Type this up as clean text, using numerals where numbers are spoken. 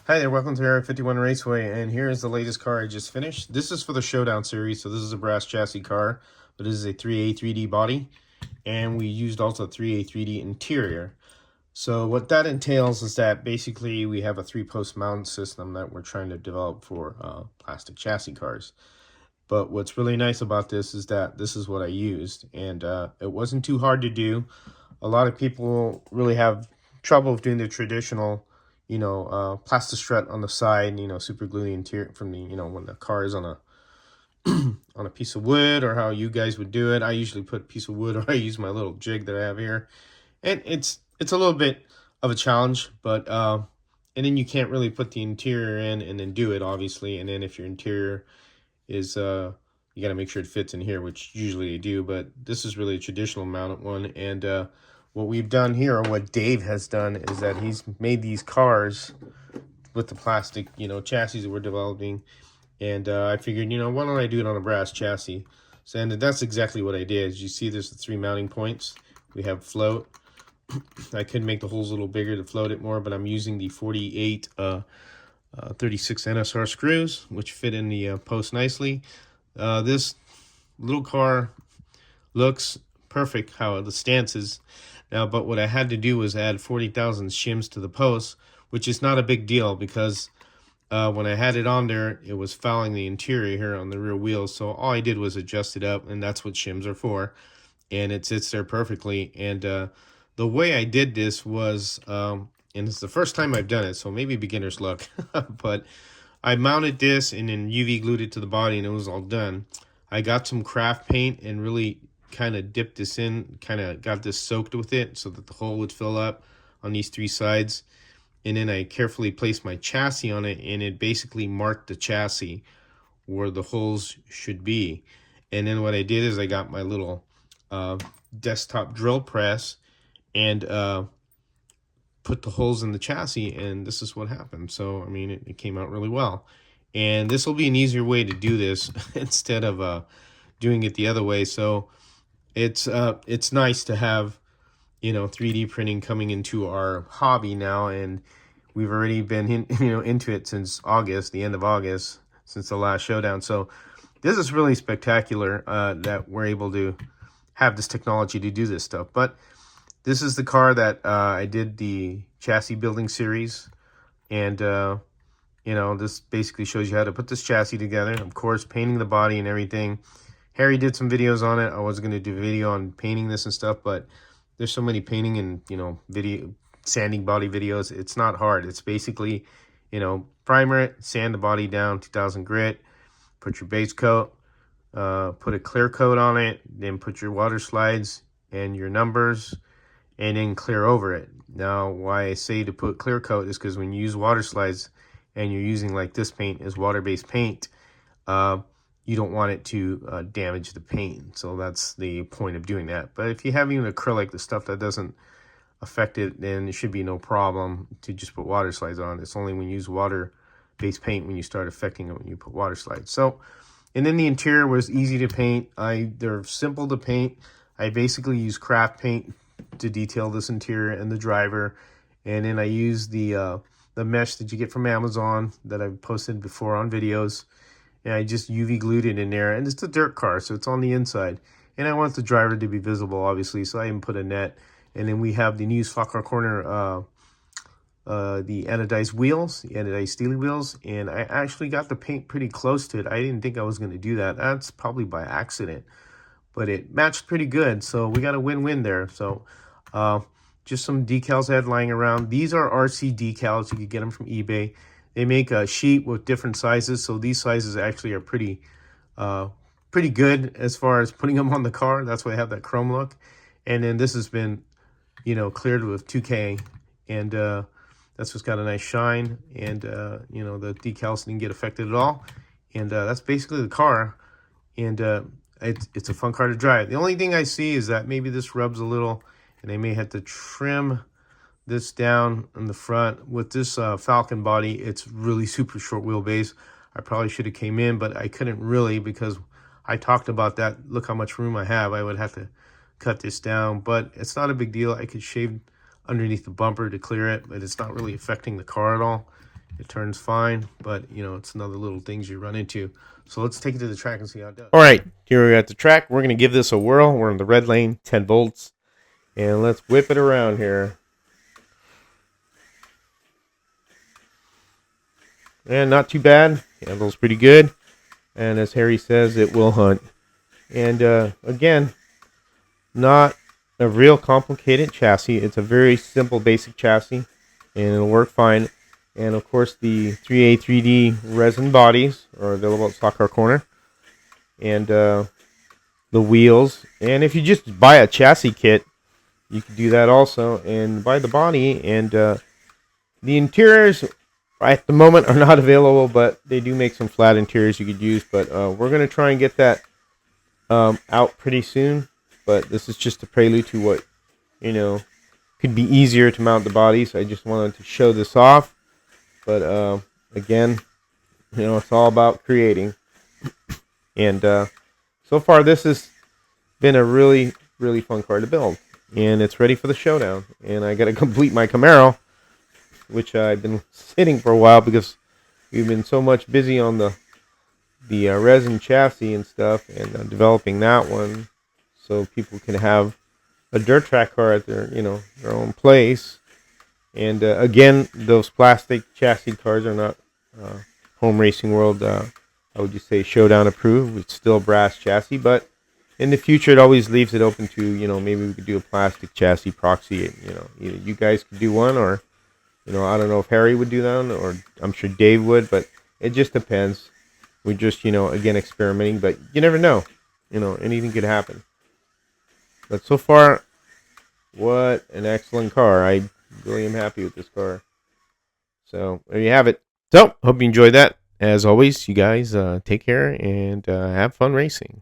Hi there, welcome to Area 51 Raceway, and here is the latest car I just finished. This is for the Showdown series, so this is a brass chassis car, but this is a 3A 3D body, and we used also 3A 3D interior. So what that entails is that basically we have a 3-post mount system that we're trying to develop for plastic chassis cars. But what's really nice about this is that this is what I used, and it wasn't too hard to do. A lot of people really have trouble with doing the traditional plastic strut on the side, super glue the interior from the, when the car is on a on a piece of wood, or how you guys would do it. I usually put a piece of wood, or I use my little jig that I have here, and it's a little bit of a challenge, but and then you can't really put the interior in and then do it, obviously. And then if your interior is you got to make sure it fits in here, which usually I do, but this is really a traditional mounted one. And what we've done here, or what Dave has done, is that he's made these cars with the plastic, chassis that we're developing. And I figured, why don't I do it on a brass chassis? So, and that's exactly what I did. As you see, there's the 3 mounting points. We have float. I could make the holes a little bigger to float it more, but I'm using the 48 36 NSR screws, which fit in the post nicely. This little car looks perfect how the stance is now, but what I had to do was add 40,000 shims to the post, which is not a big deal because when I had it on there, it was fouling the interior here on the rear wheels. So all I did was adjust it up, and that's what shims are for, and it sits there perfectly. And the way I did this was, and it's the first time I've done it, so maybe beginner's luck, but I mounted this and then UV glued it to the body, and it was all done. I got some craft paint and really kind of dipped this in, kind of got this soaked with it so that the hole would fill up on these 3 sides. And then I carefully placed my chassis on it, and it basically marked the chassis where the holes should be. And then what I did is I got my little desktop drill press and put the holes in the chassis, and this is what happened. So I mean, it came out really well, and this will be an easier way to do this instead of doing it the other way. So it's nice to have 3D printing coming into our hobby now, and we've already been into it since August, the end of August, since the last showdown. So this is really spectacular that we're able to have this technology to do this stuff. But this is the car that I did the chassis building series, and this basically shows you how to put this chassis together. Of course, painting the body and everything. Harry did some videos on it. I was going to do a video on painting this and stuff, but there's so many painting and video sanding body videos. It's not hard. It's basically primer it, sand the body down, 2000 grit, put your base coat, put a clear coat on it, then put your water slides and your numbers, and then clear over it. Now, why I say to put clear coat is because when you use water slides and you're using, like, this paint is water-based paint, you don't want it to damage the paint. So that's the point of doing that. But if you have even acrylic, the stuff that doesn't affect it, then it should be no problem to just put water slides on. It's only when you use water-based paint when you start affecting it when you put water slides. So, and then the interior was easy to paint. They're simple to paint. I basically use craft paint to detail this interior and the driver, and then I use the mesh that you get from Amazon that I've posted before on videos, and I just UV glued it in there. And it's a dirt car, so it's on the inside, and I want the driver to be visible, obviously, so I even put a net. And then we have the new Falcon corner the anodized wheels, the anodized steely wheels, and I actually got the paint pretty close to it. I didn't think I was going to do that. That's probably by accident, but it matched pretty good, so we got a win-win there. So just some decals I had lying around. These are RC decals. You can get them from eBay. They make a sheet with different sizes, so these sizes actually are pretty good as far as putting them on the car. That's why I have that chrome look. And then this has been cleared with 2K, and that's what's got a nice shine, and the decals didn't get affected at all. And that's basically the car, and it's a fun car to drive. The only thing I see is that maybe this rubs a little, and I may have to trim this down in the front. With this Falcon body, it's really super short wheelbase. I probably should have came in, but I couldn't really because I talked about that. Look how much room I have. I would have to cut this down, but it's not a big deal. I could shave underneath the bumper to clear it, but it's not really affecting the car at all. It turns fine, but you know, it's another little things you run into. So let's take it to the track and see how it does. All right, here we're at the track. We're going to give this a whirl. We're in the red lane, 10 volts. And let's whip it around here. And not too bad. Handles pretty good. And as Harry says, it will hunt. And again, not a real complicated chassis. It's a very simple, basic chassis, and it'll work fine. And of course, the 3A 3D resin bodies are available at Stock Car Corner, and the wheels. And if you just buy a chassis kit, you can do that also, and buy the body. And the interiors at the moment are not available, but they do make some flat interiors you could use. But we're gonna try and get that out pretty soon. But this is just a prelude to what, you know, could be easier to mount the bodies. I just wanted to show this off. But again, you know, it's all about creating. And so far, this has been a really, really fun car to build. And it's ready for the showdown. And I got to complete my Camaro, which I've been sitting for a while because we've been so much busy on the resin chassis and stuff, and developing that one so people can have a dirt track car at their, you know, their own place. And again, those plastic chassis cars are not Home Racing World, how would you say, showdown approved. It's still brass chassis, but in the future, it always leaves it open to, you know, maybe we could do a plastic chassis proxy. You know, either you guys could do one, or, you know, I don't know if Harry would do that, or I'm sure Dave would, but it just depends. We're just, you know, again, experimenting, but you never know. You know, anything could happen. But so far, what an excellent car. I really am happy with this car. So there you have it. So hope you enjoyed that. As always, you guys take care and have fun racing.